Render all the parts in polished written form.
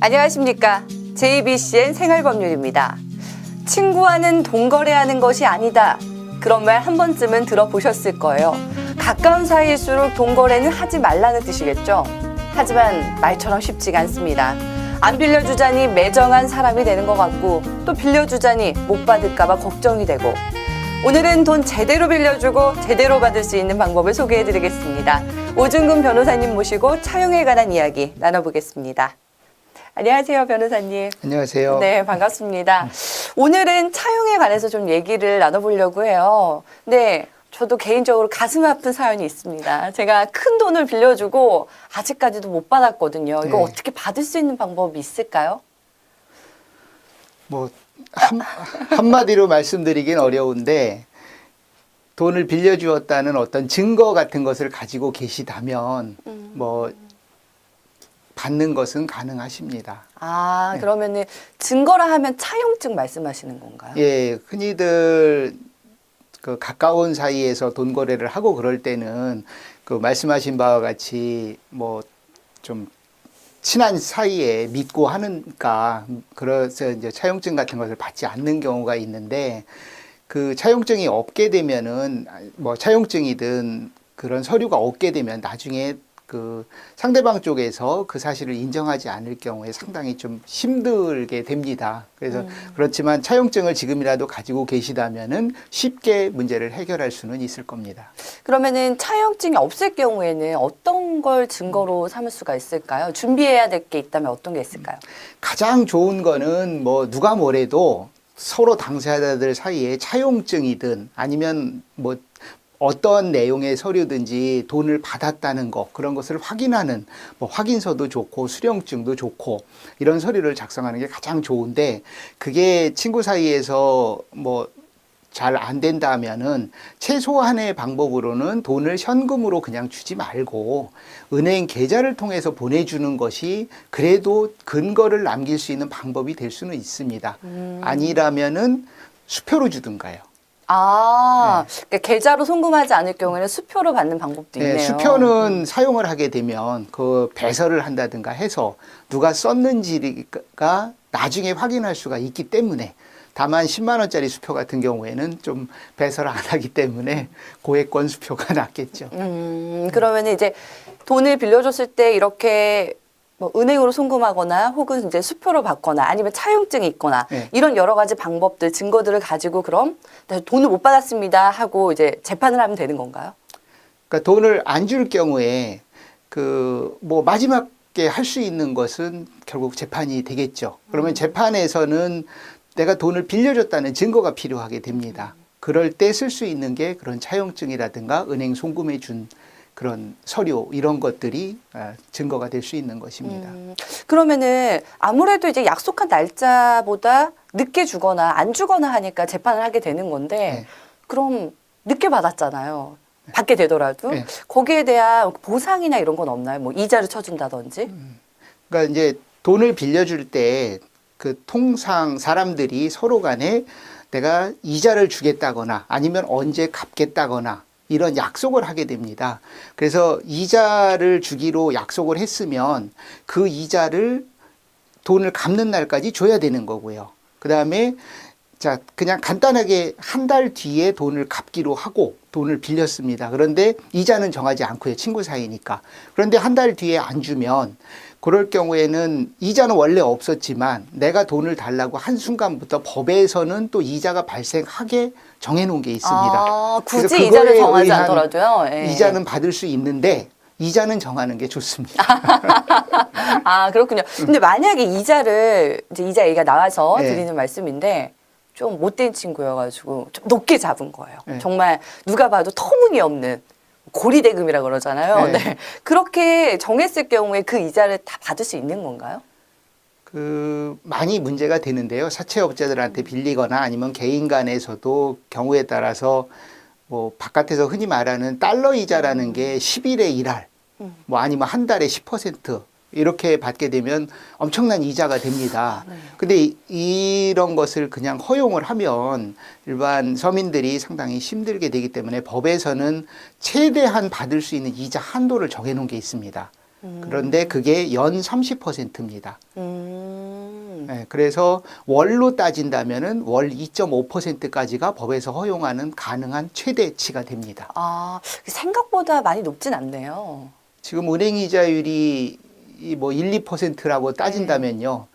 안녕하십니까. JBCN 생활법률입니다. 친구와는 돈거래하는 것이 아니다. 그런 말 한 번쯤은 들어보셨을 거예요. 가까운 사이일수록 돈거래는 하지 말라는 뜻이겠죠. 하지만 말처럼 쉽지가 않습니다. 안 빌려주자니 매정한 사람이 되는 것 같고 또 빌려주자니 못 받을까 봐 걱정이 되고 오늘은 돈 제대로 빌려주고 제대로 받을 수 있는 방법을 소개해드리겠습니다. 오준근 변호사님 모시고 차용에 관한 이야기 나눠보겠습니다. 안녕하세요, 변호사님. 안녕하세요. 네, 반갑습니다. 오늘은 차용에 관해서 좀 얘기를 나눠보려고 해요. 네, 저도 개인적으로 가슴 아픈 사연이 있습니다. 제가 큰 돈을 빌려주고 아직까지도 못 받았거든요. 이거 네. 어떻게 받을 수 있는 방법이 있을까요? 뭐 한마디로 말씀드리긴 어려운데 돈을 빌려주었다는 어떤 증거 같은 것을 가지고 계시다면 뭐 받는 것은 가능하십니다. 아, 네. 그러면은 증거라 하면 차용증 말씀하시는 건가요? 예, 흔히들 그 가까운 사이에서 돈 거래를 하고 그럴 때는 그 말씀하신 바와 같이 뭐 좀 친한 사이에 믿고 하니까 그래서 이제 차용증 같은 것을 받지 않는 경우가 있는데 그 차용증이 없게 되면은 뭐 차용증이든 그런 서류가 없게 되면 나중에 그 상대방 쪽에서 그 사실을 인정하지 않을 경우에 상당히 좀 힘들게 됩니다. 그래서 그렇지만 차용증을 지금이라도 가지고 계시다면은 쉽게 문제를 해결할 수는 있을 겁니다. 그러면은 차용증이 없을 경우에는 어떤 걸 증거로 삼을 수가 있을까요? 준비해야 될 게 있다면 어떤 게 있을까요? 가장 좋은 거는 뭐 누가 뭐래도 서로 당사자들 사이에 차용증이든 아니면 뭐 어떤 내용의 서류든지 돈을 받았다는 거 그런 것을 확인하는 뭐 확인서도 좋고 수령증도 좋고 이런 서류를 작성하는 게 가장 좋은데 그게 친구 사이에서 뭐 잘 안 된다면은 최소한의 방법으로는 돈을 현금으로 그냥 주지 말고 은행 계좌를 통해서 보내주는 것이 그래도 근거를 남길 수 있는 방법이 될 수는 있습니다. 아니라면은 수표로 주든가요. 아, 그러니까 계좌로 송금하지 않을 경우에는 수표로 받는 방법도 있네요. 네, 수표는 사용을 하게 되면 그 배설을 한다든가 해서 누가 썼는지가 나중에 확인할 수가 있기 때문에 다만 10만 원짜리 수표 같은 경우에는 좀 배설을 안 하기 때문에 고액권 수표가 낫겠죠. 그러면 이제 돈을 빌려줬을 때 이렇게 뭐 은행으로 송금하거나 혹은 이제 수표로 받거나 아니면 차용증이 있거나 네. 이런 여러 가지 방법들, 증거들을 가지고 그럼 돈을 못 받았습니다 하고 이제 재판을 하면 되는 건가요? 그러니까 돈을 안 줄 경우에 그 뭐 마지막에 할 수 있는 것은 결국 재판이 되겠죠. 그러면 재판에서는 내가 돈을 빌려줬다는 증거가 필요하게 됩니다. 그럴 때 쓸 수 있는 게 그런 차용증이라든가 은행 송금해 준 그런 서류 이런 것들이 증거가 될 수 있는 것입니다. 그러면은 아무래도 이제 약속한 날짜보다 늦게 주거나 안 주거나 하니까 재판을 하게 되는 건데 네. 그럼 늦게 받았잖아요. 받게 되더라도 네. 거기에 대한 보상이나 이런 건 없나요? 뭐 이자를 쳐준다든지? 그러니까 이제 돈을 빌려줄 때 그 통상 사람들이 서로 간에 내가 이자를 주겠다거나 아니면 언제 갚겠다거나 이런 약속을 하게 됩니다. 그래서 이자를 주기로 약속을 했으면 그 이자를 돈을 갚는 날까지 줘야 되는 거고요. 그 다음에 자, 그냥 간단하게 한 달 뒤에 돈을 갚기로 하고 돈을 빌렸습니다. 그런데 이자는 정하지 않고요. 친구 사이니까. 그런데 한 달 뒤에 안 주면 그럴 경우에는 이자는 원래 없었지만 내가 돈을 달라고 한순간부터 법에서는 또 이자가 발생하게 정해놓은 게 있습니다. 아, 그래서 굳이 이자를 그거에 정하지 의한 않더라도요. 예. 이자는 받을 수 있는데 이자는 정하는 게 좋습니다. 아, 그렇군요. 근데 만약에 이자를 이제 이자 얘기가 나와서 네. 드리는 말씀인데 좀 못된 친구여가지고 좀 높게 잡은 거예요. 네. 정말 누가 봐도 터무니없는 고리대금이라 그러잖아요. 네. 네. 그렇게 정했을 경우에 그 이자를 다 받을 수 있는 건가요? 그 많이 문제가 되는데요. 사채업자들한테 빌리거나 아니면 개인 간에서도 경우에 따라서 뭐 바깥에서 흔히 말하는 달러 이자라는 게 10일에 1할 뭐 아니면 한 달에 10% 이렇게 받게 되면 엄청난 이자가 됩니다. 근데 이런 것을 그냥 허용을 하면 일반 서민들이 상당히 힘들게 되기 때문에 법에서는 최대한 받을 수 있는 이자 한도를 정해놓은 게 있습니다. 그런데 그게 연 30%입니다. 예, 그래서 월로 따진다면은 월 2.5%까지가 법에서 허용하는 가능한 최대치가 됩니다. 아, 생각보다 많이 높진 않네요. 지금 은행 이자율이 뭐 1, 2%라고 따진다면요.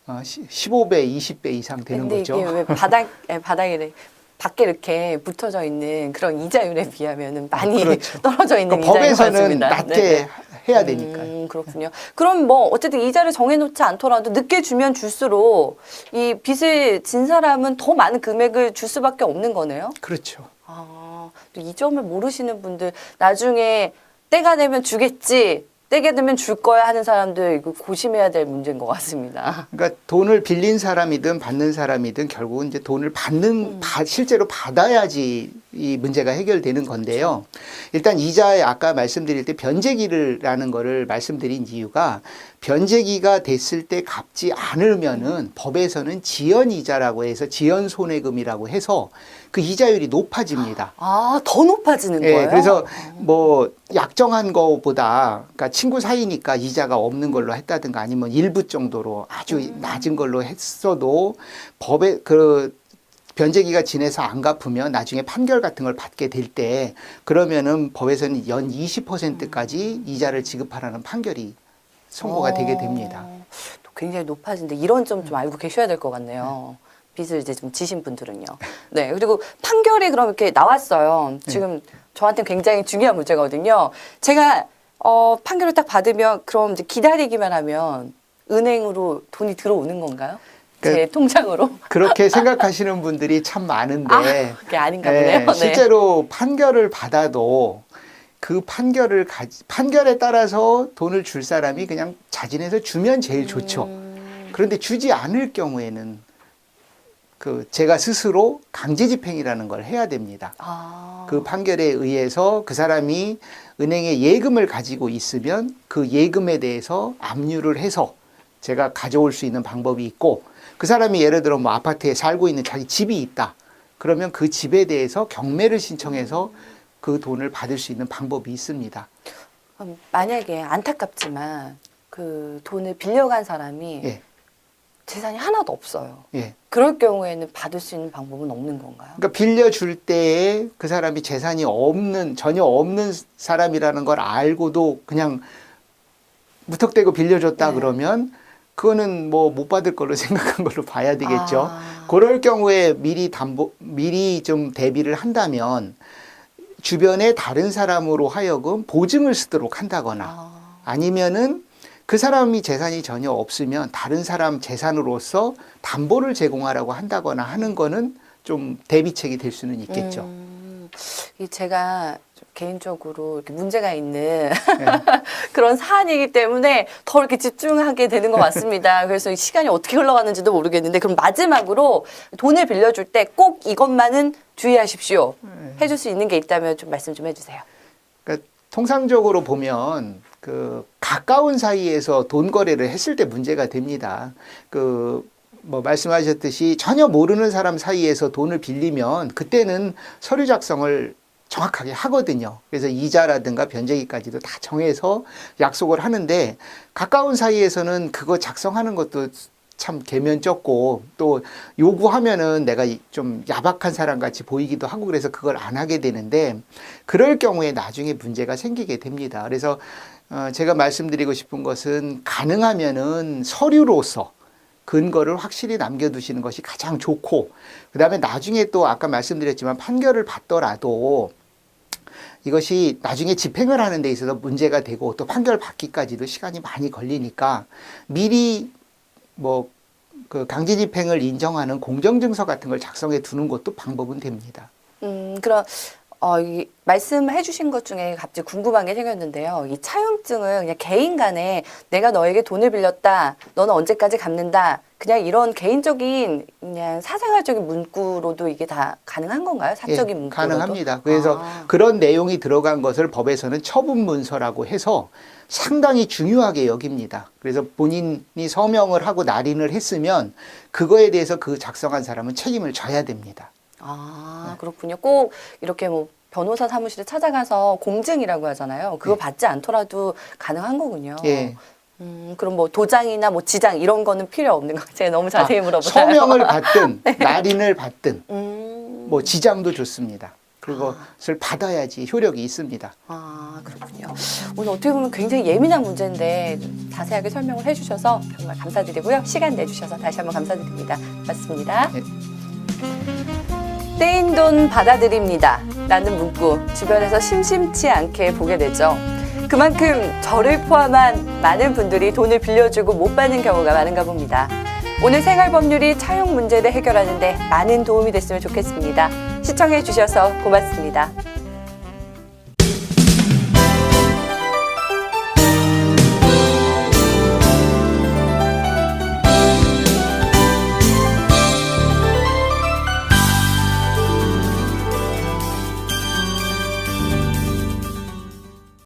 15배, 20배 이상 되는 근데 거죠. 이게 왜 바닥에 밖에 이렇게 붙어져 있는 그런 이자율에 비하면은 많이 그렇죠. 떨어져 있는 그러니까 이자인 것 법에서는 같습니다. 낮게 네네. 해야 되니까요. 그렇군요. 그럼 뭐 어쨌든 이자를 정해놓지 않더라도 늦게 주면 줄수록 이 빚을 진 사람은 더 많은 금액을 줄 수밖에 없는 거네요. 그렇죠. 아, 또 이 점을 모르시는 분들 나중에 때가 되면 주겠지. 때가 되면 줄 거야 하는 사람들 이거 고심해야 될 문제인 것 같습니다. 그러니까 돈을 빌린 사람이든 받는 사람이든 결국은 이제 돈을 실제로 받아야지 이 문제가 해결되는 건데요. 일단 이자에 아까 말씀드릴 때 변제기라는 거를 말씀드린 이유가 변제기가 됐을 때 갚지 않으면은 법에서는 지연이자라고 해서 지연손해금이라고 해서 그 이자율이 높아집니다. 아, 더 높아지는 예, 거예요? 그래서 뭐 약정한 거보다 그러니까 친구 사이니까 이자가 없는 걸로 했다든가 아니면 일부 정도로 아주 낮은 걸로 했어도 법에 그 변제기가 지내서 안 갚으면 나중에 판결 같은 걸 받게 될 때 그러면은 법에서는 연 20%까지 이자를 지급하라는 판결이 선고가 되게 됩니다. 또 굉장히 높아진데 이런 점 좀 알고 계셔야 될 것 같네요. 빚을 이제 좀 지신 분들은요. 네. 그리고 판결이 그럼 이렇게 나왔어요. 지금 저한테 굉장히 중요한 문제거든요. 제가 판결을 딱 받으면 그럼 이제 기다리기만 하면 은행으로 돈이 들어오는 건가요? 제 통장으로? 그렇게 생각하시는 분들이 참 많은데 그게 아닌가 보네요. 네. 실제로 판결을 받아도 그 판결에 따라서 돈을 줄 사람이 그냥 자진해서 주면 제일 좋죠. 그런데 주지 않을 경우에는 제가 스스로 강제 집행이라는 걸 해야 됩니다. 그 판결에 의해서 그 사람이 은행에 예금을 가지고 있으면 그 예금에 대해서 압류를 해서 제가 가져올 수 있는 방법이 있고 그 사람이 예를 들어 뭐 아파트에 살고 있는 자기 집이 있다. 그러면 그 집에 대해서 경매를 신청해서 그 돈을 받을 수 있는 방법이 있습니다. 만약에 안타깝지만 그 돈을 빌려간 사람이 예. 재산이 하나도 없어요. 예. 그럴 경우에는 받을 수 있는 방법은 없는 건가요? 그러니까 빌려줄 때에 그 사람이 재산이 전혀 없는 사람이라는 걸 알고도 그냥 무턱대고 빌려줬다 그러면 그거는 뭐 못 받을 걸로 생각한 걸로 봐야 되겠죠. 그럴 경우에 미리 좀 대비를 한다면 주변에 다른 사람으로 하여금 보증을 쓰도록 한다거나 아니면은 그 사람이 재산이 전혀 없으면 다른 사람 재산으로서 담보를 제공하라고 한다거나 하는 거는 좀 대비책이 될 수는 있겠죠. 제가 개인적으로 이렇게 문제가 있는 그런 사안이기 때문에 더 이렇게 집중하게 되는 것 같습니다. 그래서 시간이 어떻게 흘러가는지도 모르겠는데 그럼 마지막으로 돈을 빌려줄 때 꼭 이것만은 주의하십시오. 해줄 수 있는 게 있다면 좀 말씀 좀 해주세요. 그러니까 통상적으로 보면 가까운 사이에서 돈 거래를 했을 때 문제가 됩니다. 뭐 말씀하셨듯이 전혀 모르는 사람 사이에서 돈을 빌리면 그때는 서류 작성을 정확하게 하거든요. 그래서 이자라든가 변제기까지도 다 정해서 약속을 하는데 가까운 사이에서는 그거 작성하는 것도 참 개면쩍고 또 요구하면은 내가 좀 야박한 사람 같이 보이기도 하고 그래서 그걸 안 하게 되는데 그럴 경우에 나중에 문제가 생기게 됩니다. 그래서 제가 말씀드리고 싶은 것은 가능하면은 서류로서 근거를 확실히 남겨두시는 것이 가장 좋고 그다음에 나중에 또 아까 말씀드렸지만 판결을 받더라도 이것이 나중에 집행을 하는 데 있어서 문제가 되고 또 판결 받기까지도 시간이 많이 걸리니까 미리 그 강제 집행을 인정하는 공정증서 같은 걸 작성해 두는 것도 방법은 됩니다. 그럼 이 말씀해 주신 것 중에 갑자기 궁금한 게 생겼는데요. 이 차용증을 그냥 개인 간에 내가 너에게 돈을 빌렸다. 너는 언제까지 갚는다. 그냥 이런 개인적인 그냥 사생활적인 문구로도 이게 다 가능한 건가요? 사적인 문구로도? 가능합니다. 그래서 그런 내용이 들어간 것을 법에서는 처분문서라고 해서 상당히 중요하게 여깁니다. 그래서 본인이 서명을 하고 날인을 했으면 그거에 대해서 그 작성한 사람은 책임을 져야 됩니다. 그렇군요. 꼭 이렇게 뭐 변호사 사무실에 찾아가서 공증이라고 하잖아요. 그거 받지 않더라도 가능한 거군요. 예. 그럼 뭐 도장이나 뭐 지장 이런 거는 필요 없는 거 제가 너무 자세히 물어보나요? 서명을 받든 날인을 받든 음. 뭐 지장도 좋습니다. 그것을 받아야지 효력이 있습니다. 아, 그렇군요. 오늘 어떻게 보면 굉장히 예민한 문제인데 자세하게 설명을 해주셔서 정말 감사드리고요. 시간 내주셔서 다시 한번 감사드립니다. 고맙습니다. 네. 떼인 돈 받아들입니다 라는 문구 주변에서 심심치 않게 보게 되죠. 그만큼 저를 포함한 많은 분들이 돈을 빌려주고 못 받는 경우가 많은가 봅니다. 오늘 생활법률이 차용 문제를 해결하는데 많은 도움이 됐으면 좋겠습니다. 시청해 주셔서 고맙습니다.